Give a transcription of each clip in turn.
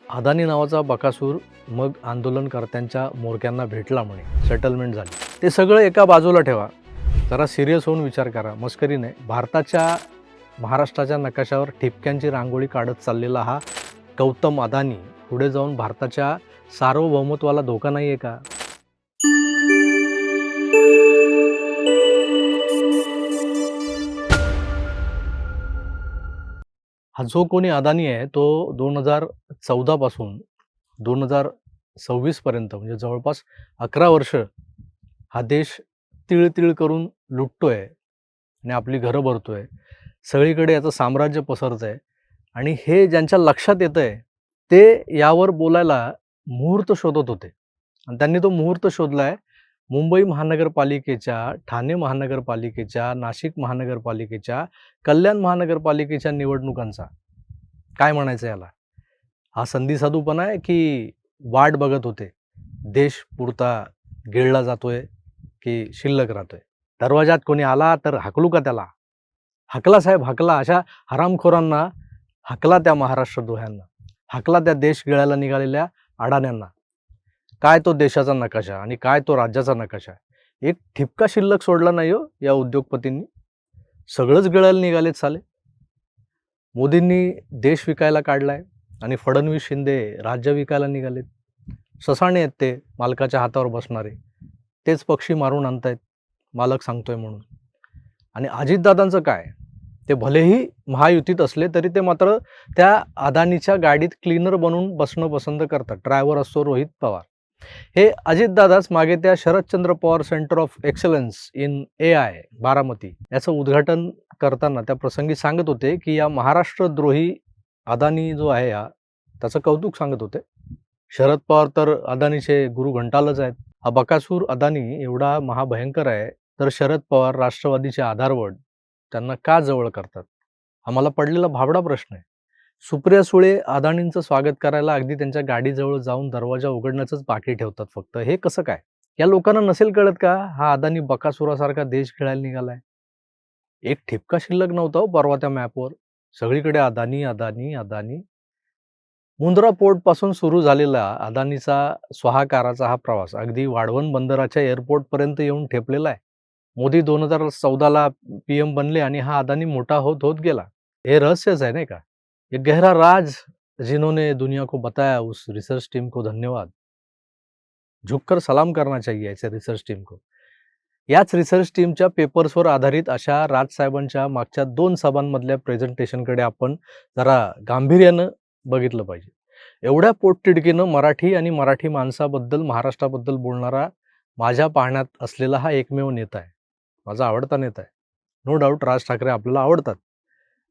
अदानी नावाचा बकासूर मग आंदोलनकर्त्यांच्या म्होरक्यांना भेटला म्हणे, सेटलमेंट झाली. ते सगळं एका बाजूला ठेवा, जरा सिरियस होऊन विचार करा. मस्करी नाही. महाराष्ट्राच्या नकाशावर ठिपक्यांची रांगोळी काढत चाललेला हा गौतम अदानी पुढे जाऊन भारताच्या सार्वभौमत्वाला धोका नाही आहे का? हा जो कोणी अदानी आहे तो 2014 पासून 2026 पर्यंत म्हणजे जवळपास 11 वर्ष हा देश तीळ करून लुटतोय आणि आपली घरं भरतोय. सगळीकडे याचं साम्राज्य पसरतंय आणि हे ज्यांच्या लक्षात येतंय ते यावर बोलायला मुहूर्त शोधत होते आणि त्यांनी तो मुहूर्त शोधलाय मुंबई महानगरपालिकेच्या, ठाणे महानगरपालिकेच्या, नाशिक महानगरपालिकेच्या, कल्याण महानगरपालिकेच्या निवडणुकांचा. काय म्हणायचं याला? हा संधीसाधूपणा आहे की वाट बघत होते? देश पुरता गिळला जातोय की शिल्लक राहतोय? दरवाजात कोणी आला तर हाकलू का त्याला? हाकला साहेब, हाकला. अशा हरामखोरांना हाकला, त्या महाराष्ट्र द्रोह्यांना हाकला, त्या देश गिळायला निघालेल्या अडाण्यांना. काय तो देशाचा नकाशा आणि काय तो राज्याचा नकाशा. एक ठिपका शिल्लक सोडला नाही हो या उद्योगपतींनी. सगळंच गिळायला निघालेत साले. मोदींनी देश विकायला काढलाय आणि फडणवीस शिंदे राज्य विकायला निघालेत. ससाणे आहेत ते मालकाच्या हातावर बसणारे. तेच पक्षी मारून आणतायत मालक सांगतोय म्हणून. आणि अजितदादांचं काय? ते भलेही महायुतीत असले तरी ते मात्र त्या अदानीच्या गाडीत क्लीनर बनून बसणं पसंत करतात. ड्रायव्हर असतो रोहित पवार. हे अजितदादाच मागे त्या Sharadchandra Pawar centre of excellence in AI Baramati याचं उद्घाटन करताना त्या प्रसंगी सांगत होते की या महाराष्ट्रद्रोही अदानी जो आहे त्याचं कौतुक सांगत होते. शरद पवार तर अदानीचे गुरु घंटालच आहेत. हा बकासूर अदानी एवढा महाभयंकर आहे तर शरद पवार राष्ट्रवादीचे आधारवड त्यांना का जवळ करतात? हा मला पडलेला भाबडा प्रश्न आहे. सुप्रिया सुळे अदानींचं स्वागत करायला अगदी त्यांच्या गाडीजवळ जाऊन दरवाजा उघडण्याचंच बाकी ठेवतात फक्त. हे कसं काय? या लोकांना नसेल कळत का हा अदानी बकासुरासारखा देश खेळायला निघालाय? एक ठिपका शिल्लक नव्हता हो परवा त्या मॅपवर. सगळीकडे अदानी अदानी अदानी. मुंद्रा पोर्ट पासून सुरू झालेला अदानीचा स्वाहाकाराचा हा प्रवास अगदी वाढवण बंदराच्या एअरपोर्ट पर्यंत येऊन ठेपलेला आहे. मोदी 2014ला PM बनले आणि हा अदानी मोठा होत होत गेला. हे रहस्यच आहे नाही का? एक गहरा राज जिन्होंने दुनिया को बताया, उस रिसर्च टीम को धन्यवाद. झुककर सलाम करना चाहिए ऐसे रिसर्च टीम को. याच रिसर्च टीमच्या पेपर्सवर आधारित अशा राजसाहेबांच्या मागच्या 2 सभांमधल्या प्रेझेंटेशनकडे आपण जरा गांभीर्यानं बघितलं पाहिजे. एवढ्या पोटतिडकीनं मराठी आणि मराठी माणसाबद्दल, महाराष्ट्राबद्दल बोलणारा माझ्या पाहण्यात असलेला हा एकमेव नेता आहे. माझा आवडता नेता आहे. नो डाऊट राज ठाकरे आपल्याला आवडतात.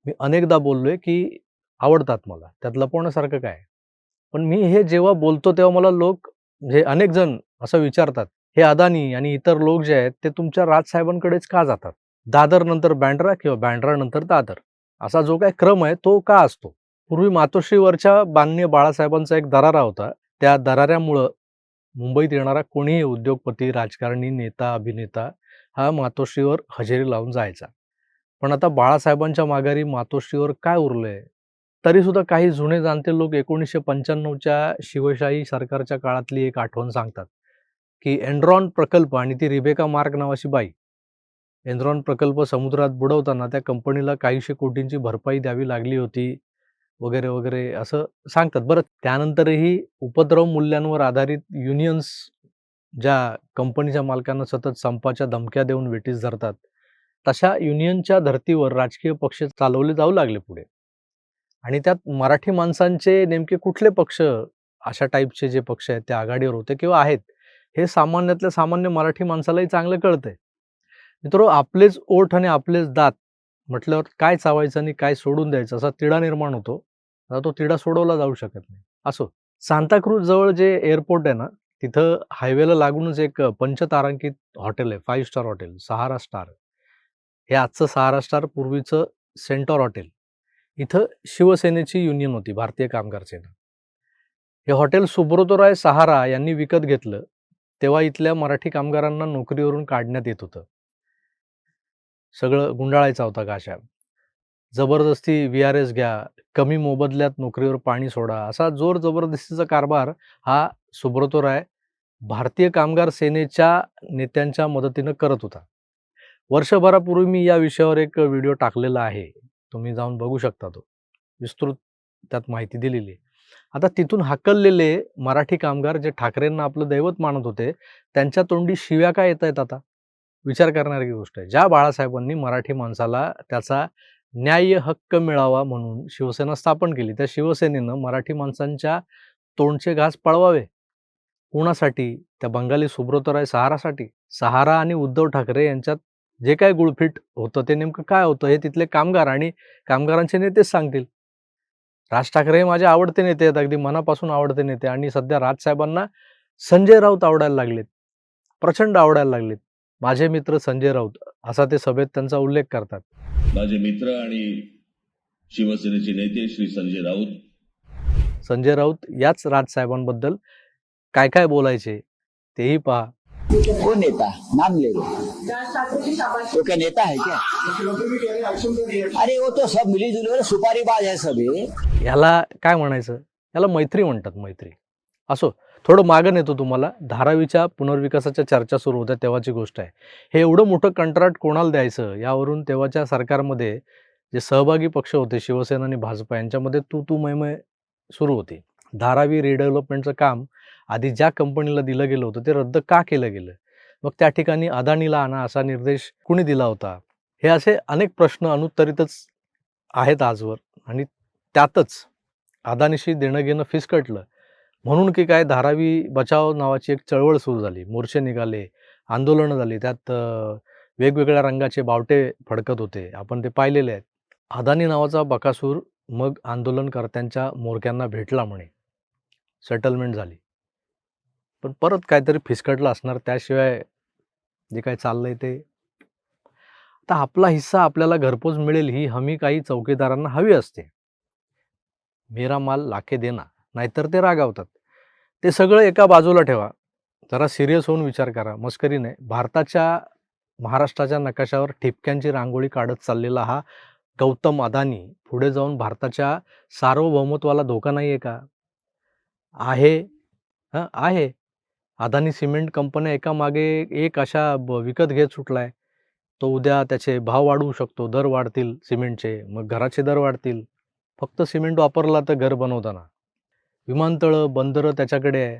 मी अनेकदा बोललोय की आवडतात मला. त्यात लपवण्यासारखं काय? पण मी हे जेव्हा बोलतो तेव्हा मला लोक म्हणजे अनेक जण असं विचारतात, हे अदानी आणि इतर लोक जे आहेत ते तुमच्या राजसाहेबांकडेच का जातात? दादर नंतर बँड्रा किंवा बँड्रा नंतर दादर असा जो काही क्रम आहे तो का असतो? पूर्वी मातोश्रीवरच्या माननीय बाळासाहेबांचा एक दरारा होता. त्या दराऱ्यामुळं मुंबईत येणारा कोणीही उद्योगपती, राजकारणी, नेता, अभिनेता हा मातोश्रीवर हजेरी लावून जायचा. पण आता बाळासाहेबांच्या माघारी मातोश्रीवर काय उरलंय? तरीसुद्धा काही जुने जाणते लोक 1995च्या शिवशाही सरकारच्या काळातली एक आठवण सांगतात, की एनरॉन प्रकल्प आणि ती रिबेका मार्क नावाची बाई. एनरॉन प्रकल्प समुद्रात बुडवताना त्या कंपनीला काहीशे कोटींची भरपाई द्यावी लागली होती, वगैरे, वगैरे असं सांगतात. बरं त्यानंतरही उपद्रव मूल्यांवर आधारित युनियन्स ज्या कंपनीच्या मालकांना सतत संपाच्या धमक्या देऊन वेठीस धरतात, तशा युनियनच्या धर्तीवर राजकीय पक्ष चालवले जाऊ लागले पुढे. आणि त्यात मराठी माणसांचे नेमके कुठले पक्ष, अशा टाईपचे जे पक्ष आहेत ते आघाडीवर होते किंवा आहेत, हे सामान्यातल्या सामान्य मराठी माणसालाही चांगलं कळतंय. मित्रांनो, आपलेच ओठ आणि आपलेच दात म्हटल्यावर काय चावायचं आणि काय सोडून द्यायचं असा तिढा निर्माण होतो. आता तो तिढा सोडवला जाऊ शकत नाही. असो, सांताक्रूझ जवळ जे एअरपोर्ट आहे ना, तिथं हायवेला लागूनच एक पंचतारांकित हॉटेल आहे, 5 स्टार हॉटेल, सहारा स्टार. हे आजचं सहारा स्टार, पूर्वीचं सेंटॉर हॉटेल. इथं शिवसेनेची युनियन होती, भारतीय कामगार सेना. हे हॉटेल सुब्रतोराय सहारा यांनी विकत घेतलं. तेव्हा इथल्या मराठी कामगारांना नोकरीवरून काढण्यात येत होतं. सगळं गुंडाळायचा होता गाशा. जबरदस्ती VRS घ्या, कमी मोबदल्यात नोकरीवर पाणी सोडा, असा जोर जबरदस्तीचा कारभार हा सुब्रतो राय भारतीय कामगार सेनेच्या नेत्यांच्या मदतीनं करत होता. वर्षभरापूर्वी मी या विषयावर एक व्हिडिओ टाकलेला आहे. तुम्ही जाऊन बघू शकता तो. विस्तृत त्यात माहिती दिलेली आहे. आता तिथून हाकललेले मराठी कामगार जे ठाकरेंना आपलं दैवत मानत होते, त्यांच्या तोंडी शिव्या का येतायत आता? विचार करणारी गोष्ट आहे. ज्या बाळासाहेबांनी मराठी माणसाला त्याचा न्याय्य हक्क मिळावा म्हणून शिवसेना स्थापन केली, त्या शिवसेनेनं मराठी माणसांच्या तोंडचे घास पळवावे. कोणासाठी? त्या बंगाली सुब्रतराय सहारासाठी. सहारा आणि उद्धव ठाकरे यांच्यात जे काही गुळफीट होतं ते नेमकं काय होतं हे तिथले कामगार आणि कामगारांचे नेतेच सांगतील. राज ठाकरे हे माझे आवडते नेते आहेत, अगदी मनापासून आवडते नेते आणि सध्या राजसाहेबांना संजय राऊत आवडायला लागलेत. प्रचंड आवडायला लागलेत. माझे मित्र संजय राऊत असा ते सभेत त्यांचा उल्लेख करतात. माझे मित्र आणि शिवसेनेचे नेते श्री संजय राऊत. संजय राऊत याच राजसाहेबांबद्दल काय काय बोलायचे तेही पहा. वो नेता नाम ले लो, तो क्या नेता है क्या? अरे वो तो सब मिली जुली सुपारीबाज है सभी. याला काय म्हणायचं? याला मैत्री म्हणतात, मैत्री. असो, थोडं मागं नेतो तुम्हाला. धारावीच्या पुनर्विकासाच्या चर्चा सुरू होत्या तेव्हाची गोष्ट आहे. हे एवढं मोठं कंत्राट कोणाला द्यायचं यावरून तेव्हाच्या सरकारमध्ये जे सहभागी पक्ष होते शिवसेना आणि भाजपा यांच्यामध्ये तू मै सुरू होती. धारावी रिडेव्हलपमेंटचं काम आधी ज्या कंपनीला दिलं गेलं होतं ते रद्द का केलं गेलं? मग त्या ठिकाणी अदानीला आणा असा निर्देश कुणी दिला होता? हे असे अनेक प्रश्न अनुत्तरितच आहेत आजवर आणि त्यातच अदानीशी देणं घेणं फिसकटलं. म्हणून की काय धारावी बचाव नावाची एक चळवळ सुरू झाली. मोर्चे निघाले, आंदोलनं झाली. त्यात वेगवेगळ्या रंगाचे बावटे फडकत होते. आपण ते पाहिलेले आहेत. अदानी नावाचा बकासूर मग आंदोलनकर्त्यांच्या म्होरक्यांना भेटला म्हणे. सेटलमेंट झाली. पण परत काहीतरी फिसकटलं असणार. त्याशिवाय जे काही चाललंय ते. आता आपला हिस्सा आपल्याला घरपोच मिळेल ही हमी काही चौकीदारांना हवी असते. मेरा माल लाके देना, नाहीतर ते रागावतात. ते सगळं एका बाजूला ठेवा. जरा सिरियस होऊन विचार करा. मस्करी नाही. महाराष्ट्राच्या नकाशावर ठिपक्यांची रांगोळी काढत चाललेला हा गौतम अदानी पुढे जाऊन भारताच्या सार्वभौमत्वाला धोका नाही आहे का? आहे. आहे. अदानी सिमेंट कंपन्या एकामागे एक अशा विकत घेत सुटलाय. तो उद्या त्याचे भाव वाढवू शकतो, दर वाढतील सिमेंटचे, मग घराचे दर वाढतील. फक्त सिमेंट वापरला तर घर बनवताना. विमानतळं, बंदरं त्याच्याकडे आहे.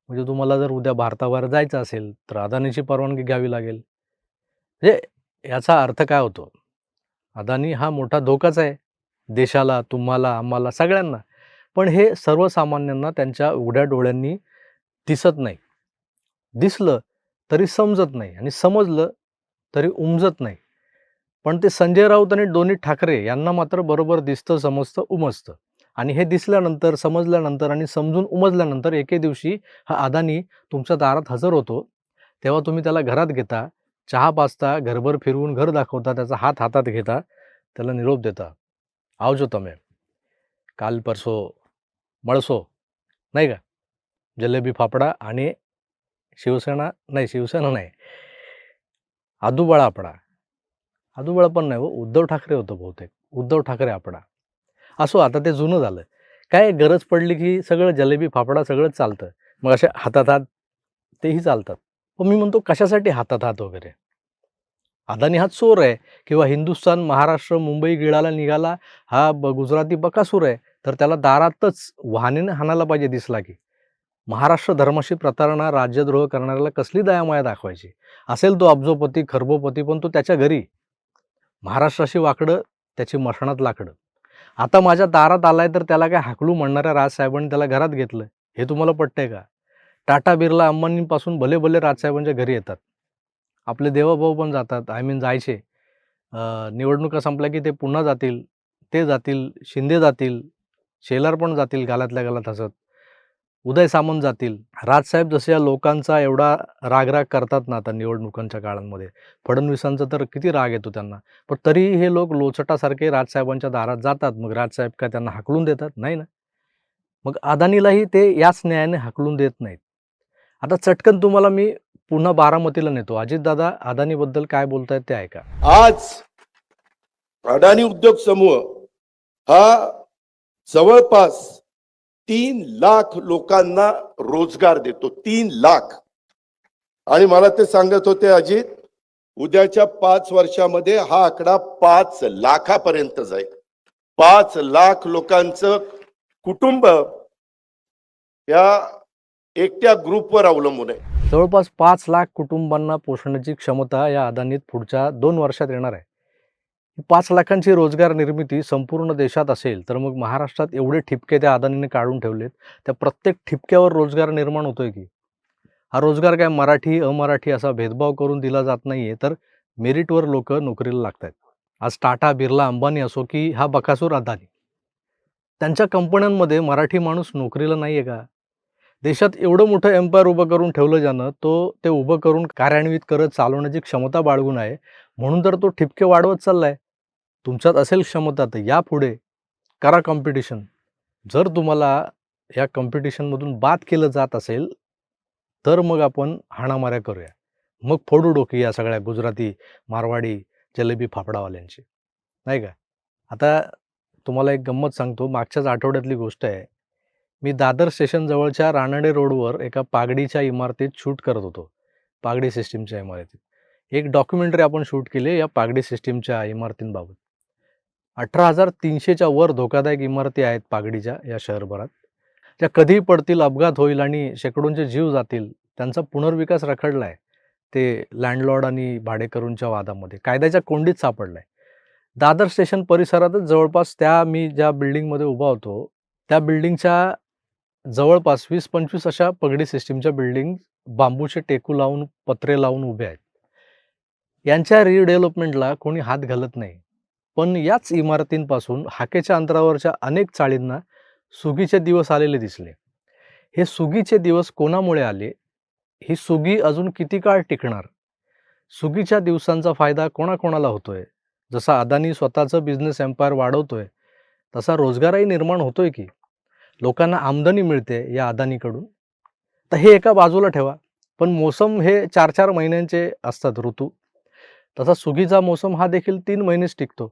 म्हणजे तुम्हाला जर उद्या भारताबाहेर जायचं असेल तर अदानीची परवानगी घ्यावी लागेल. म्हणजे याचा अर्थ काय होतो? अदानी हा मोठा धोकाच आहे देशाला, तुम्हाला, आम्हाला, सगळ्यांना. पण हे सर्वसामान्यांना त्यांच्या उघड्या डोळ्यांनी दिसत नाही. दिसलं तरी समजत नाही आणि समजलं तरी उमजत नाही. पण ते संजय राऊत आणि डोनी ठाकरे यांना मात्र बरोबर दिसतं, समजतं, उमजतं. आणि हे दिसल्यानंतर, समजल्यानंतर आणि समजून उमजल्यानंतर एके दिवशी हा अदानी तुमच्या दारात हजर होतो. तेव्हा तुम्ही त्याला घरात घेता, चहा पाजता, घरभर फिरवून घर दाखवता, त्याचा हात हातात घेता, त्याला निरोप देता. आवजो તમે. काल परसो मळसो, नाही का? जलेबी फाफडा आणि शिवसेना नाही. आदुबाळा आपडा. आदुबाळा पण नाही हो, उद्धव ठाकरे होतं बहुतेक. उद्धव ठाकरे आपडा. असो, आता ते जुनं झालं. काय गरज पडली की सगळं जलेबी फाफडा सगळंच चालतं. मग असे हातात हात तेही चालतात. पण मी म्हणतो कशासाठी हातात हात वगैरे? अदानी हा चोर आहे किंवा हिंदुस्थान, महाराष्ट्र, मुंबई गिळायला निघाला हा गुजराती बकासूर आहे, तर त्याला दारातच वाहनेने हाणायला पाहिजे दिसला की. महाराष्ट्र धर्माशी प्रतारणा, राज्यद्रोह करणाऱ्याला कसली दयामाया दाखवायची? असेल तो अब्जोपती, खरबोपती, पण तो त्याच्या घरी. महाराष्ट्राशी वाकडं, त्याची मशाणात लाकडं. आता माझ्या दारात आलाय तर त्याला काय हाकलू म्हणणाऱ्या राजसाहेबांनी त्याला घरात घेतलं. हे तुम्हाला पटतंय का? टाटा, बिर्ला, अंबानींपासून भले भले राजसाहेबांच्या घरी येतात. आपले देवाभाऊ पण जातात. जायचे. निवडणुका संपल्या की ते पुन्हा जातील. ते जातील, शिंदे जातील, शेलार पण जातील गालातल्या गालात हसत. उदय सामंत जातील. राजसाहेब जसे या लोकांचा एवढा राग करतात ना आता निवडणुकांच्या काळांमध्ये. फडणवीसांचा तर किती राग येतो त्यांना. पण तरीही हे लोक लोचटासारखे राजसाहेबांच्या दारात जातात. मग राजसाहेब काय त्यांना हाकलून देतात? नाही ना. मग अदानीलाही ते याच न्यायाने हाकलून देत नाहीत. आता चटकन तुम्हाला मी पुन्हा बारामतीला नेतो. अजितदादा अदानीबद्दल काय बोलतायत ते ऐका. आज अडाणी उद्योग समूह हा जवळपास 3 लाख लोकांना रोजगार देतो. 3 लाख. आणि मला ते सांगत होते अजित, उद्याच्या 5 वर्षामध्ये हा आकडा 5 लाखापर्यंत जाईल. 5 लाख लोकांचं कुटुंब या एकट्या ग्रुपवर अवलंबून आहे. जवळपास 5 लाख कुटुंबांना पोषण्याची क्षमता या अदानीत पुढच्या 2 वर्षात येणार आहे. 5 लाखांची रोजगार निर्मिती संपूर्ण देशात असेल, तर मग महाराष्ट्रात एवढे ठिपके त्या अदानीने काढून ठेवलेत, त्या प्रत्येक ठिपक्यावर रोजगार निर्माण होतोय की. हा रोजगार काय मराठी, अमराठी असा भेदभाव करून दिला जात नाहीये, तर मेरिटवर लोक नोकरीला लागतायत. आज टाटा, बिर्ला, अंबानी असो की हा बकासूर अदानी, त्यांच्या कंपन्यांमध्ये मराठी माणूस नोकरीला नाहीये का? देशात एवढं मोठं एम्पायर उभं करून ठेवलं ज्यानं, ते उभं करून कार्यान्वित करत चालवण्याची क्षमता बाळगून आहे, म्हणून तर तो ठिपके वाढवत चाललाय. तुमच्यात असेल क्षमता तर या पुढे, करा कॉम्पिटिशन. जर तुम्हाला या कॉम्पिटिशनमधून बाद केलं जात असेल, तर मग आपण हाणामाऱ्या करूया. मग फोडू डोकी या सगळ्या गुजराती, मारवाडी, जलेबी फाफडावाल्यांची, नाही का? आता तुम्हाला एक गंमत सांगतो, मागच्याच आठवड्यातली गोष्ट आहे. मी दादर स्टेशन जवळच्या रानडे रोडवर एका पागडीच्या इमारतीत शूट करत होतो. पागडी सिस्टीमच्या इमारतीत. एक डॉक्युमेंटरी आपण शूट केली या पागडी सिस्टीमच्या इमारतींबाबत. 18,300च्या वर धोकादायक इमारती आहेत पागडीच्या या शहरभरात. त्या कधीही पडतील, अपघात होईल आणि शेकडोंचे जीव जातील. त्यांचा पुनर्विकास रखडलाय. ते लँडलॉर्ड आणि भाडेकरूंच्या वादामध्ये कायद्याच्या कोंडीत सापडलाय. दादर स्टेशन परिसरातच जवळपास मी ज्या बिल्डिंगमध्ये उभा होतो, त्या बिल्डिंगच्या जवळपास 20-25 अशा पगडी सिस्टीमच्या बिल्डिंग बांबूचे टेकू लावून, पत्रे लावून उभे आहेत. यांच्या रिडेव्हलपमेंटला कोणी हात घालत नाही. पण याच इमारतींपासून हाकेच्या अंतरावरच्या अनेक चाळींना सुगीचे दिवस आलेले दिसले. हे सुगीचे दिवस कोणामुळे आले? ही सुगी अजून किती काळ टिकणार? सुगीच्या दिवसांचा फायदा कोणाकोणाला होतोय? जसा अदानी स्वतःचं बिझनेस एम्पायर वाढवतोय, तसा रोजगारही निर्माण होतोय की. लोकांना आमदनी मिळते या अदानीकडून. तर हे एका बाजूला ठेवा. पण मोसम हे 4-4 महिन्यांचे असतात ऋतू. तसा सुगीचा मोसम हा देखील 3 महिनेच टिकतो.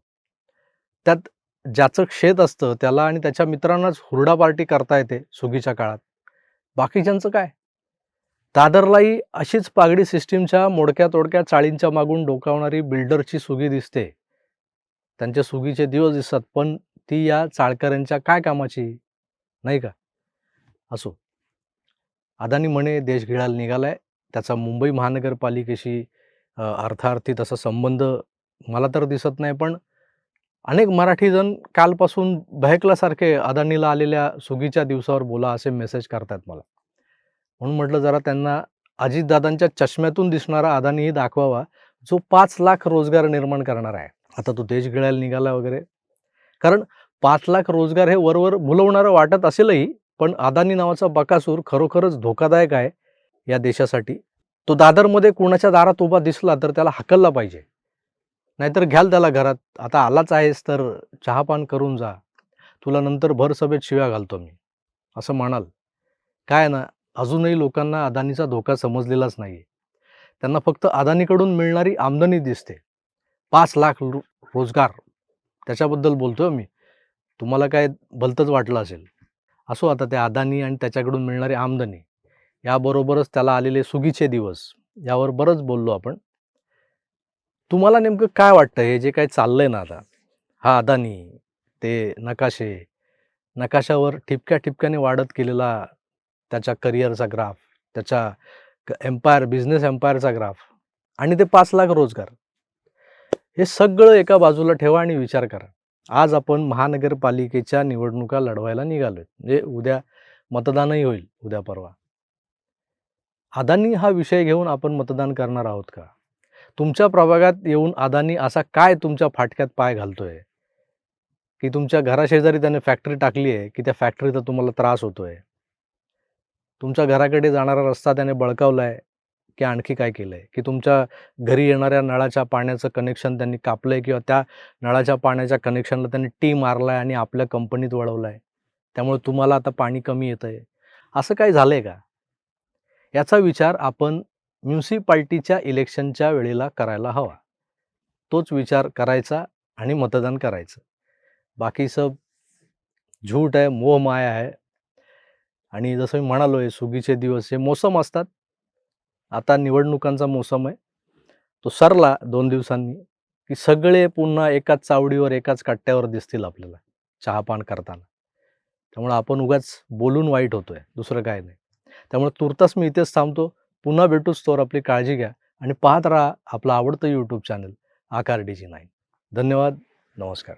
त्यात ज्याचं शेत असतं त्याला आणि त्याच्या मित्रांनाच हुरडा पार्टी करता येते सुगीच्या काळात. बाकीच्यांचं काय? दादरलाही अशीच पागडी सिस्टीमच्या मोडक्या-तोडक्या चाळींच्या मागून डोकावणारी बिल्डरची सुगी दिसते. त्यांचे सुगीचे दिवस दिसतात, पण ती या चाळकऱ्यांच्या काय कामाची, नाही का? असो. अदानी म्हणे देश गिळायला निघालाय. त्याचा मुंबई महानगरपालिकेशी अर्थार्थी तसा संबंध मला तर दिसत नाही, पण अनेक मराठी जण कालपासून बहकल्यासारखे अदानीला आलेल्या सुगीच्या दिवसावर बोला असे मेसेज करतात मला. म्हणून म्हटलं जरा त्यांना अजितदादांच्या चष्म्यातून दिसणारा अदानीही दाखवावा, जो 5 लाख रोजगार निर्माण करणार आहे. आता तो देश गिळायला निघाला वगैरे. कारण 5 लाख रोजगार हे वरवर भुलवणारं वाटत असेलही, पण अदानी नावाचा बकासूर खरोखरच धोकादायक आहे या देशासाठी. तो दादरमध्ये कुणाच्या दारात उभा दिसला तर त्याला हाकलला पाहिजे. नाहीतर घ्याल त्याला घरात. आता आलाच आहेस तर चहापान करून जा. तुला नंतर भर सभेत शिव्या घालतो मी, असं म्हणाल. काय ना, अजूनही लोकांना अदानीचा धोका समजलेलाच नाहीये. त्यांना फक्त अदानीकडून मिळणारी आमदनी दिसते. 5 लाख रोजगार, त्याच्याबद्दल बोलतोय मी. तुम्हाला काय भलतंच वाटलं असेल. असो, आता त्या अदानी आणि त्याच्याकडून मिळणारी आमदनी, याबरोबरच त्याला आलेले सुगीचे दिवस, यावर बरंच बोललो आपण. तुम्हाला नेमकं काय वाटतं हे जे काही चाललंय ना आता? हा अदानी, ते नकाशावर ठिपक्या-ठिपक्याने वाढत गेलेला त्याच्या करिअरचा ग्राफ, त्याच्या बिझनेस एम्पायरचा ग्राफ आणि ते 5 लाख रोजगार. हे सगळं एका बाजूला ठेवा आणि विचार करा. आज आपण महानगरपालिकेच्या निवडणुका लढवायला निघालोय. म्हणजे उद्या मतदानही होईल, उद्या परवा. अदानी हा विषय घेऊन आपण मतदान करणार आहोत का? तुमच्या प्रभागात येऊन अदानी असा काय तुमच्या फाटक्यात पाय घालतोय, की तुमच्या घराशेजारी त्याने फॅक्टरी टाकली आहे, की त्या फॅक्टरीचा तुम्हाला त्रास होतोय? तुमच्या घराकडे जाणारा रस्ता त्याने बळकावलाय, की आणखी काय केलंय? की तुमच्या घरी येणाऱ्या नळाच्या पाण्याचं कनेक्शन त्यांनी कापलंय, किंवा त्या नळाच्या पाण्याच्या कनेक्शनला त्यांनी टी मारलाय आणि आपल्या कंपनीत वळवलाय, त्यामुळे तुम्हाला आता पाणी कमी येतंय? असं काही झालंय का? याचा विचार आपण म्युनिसिपाल्टीच्या इलेक्शनच्या वेळेला करायला हवा. तोच विचार करायचा आणि मतदान करायचं. बाकी सब झूठ आहे, मोह माया आहे. आणि जसं मी म्हणालो, हे सुगीचे दिवस, हे मोसम असतात. आता निवडणुकांचा मोसम आहे. तो सरला 2 दिवसांनी, की सगळे पुन्हा एकाच चावडीवर, एकाच कट्ट्यावर दिसतील आपल्याला चहापान करताना. त्यामुळे आपण उगाच बोलून वाईट होतोय, दुसरं काही नाही. त्यामुळे तूर्तास मी इथेच थांबतो. पुन्हा भेटूच, तोवर आपली काळजी घ्या आणि पाहत राहा आपलं आवडतं YouTube चॅनल आकार DG9. धन्यवाद. नमस्कार.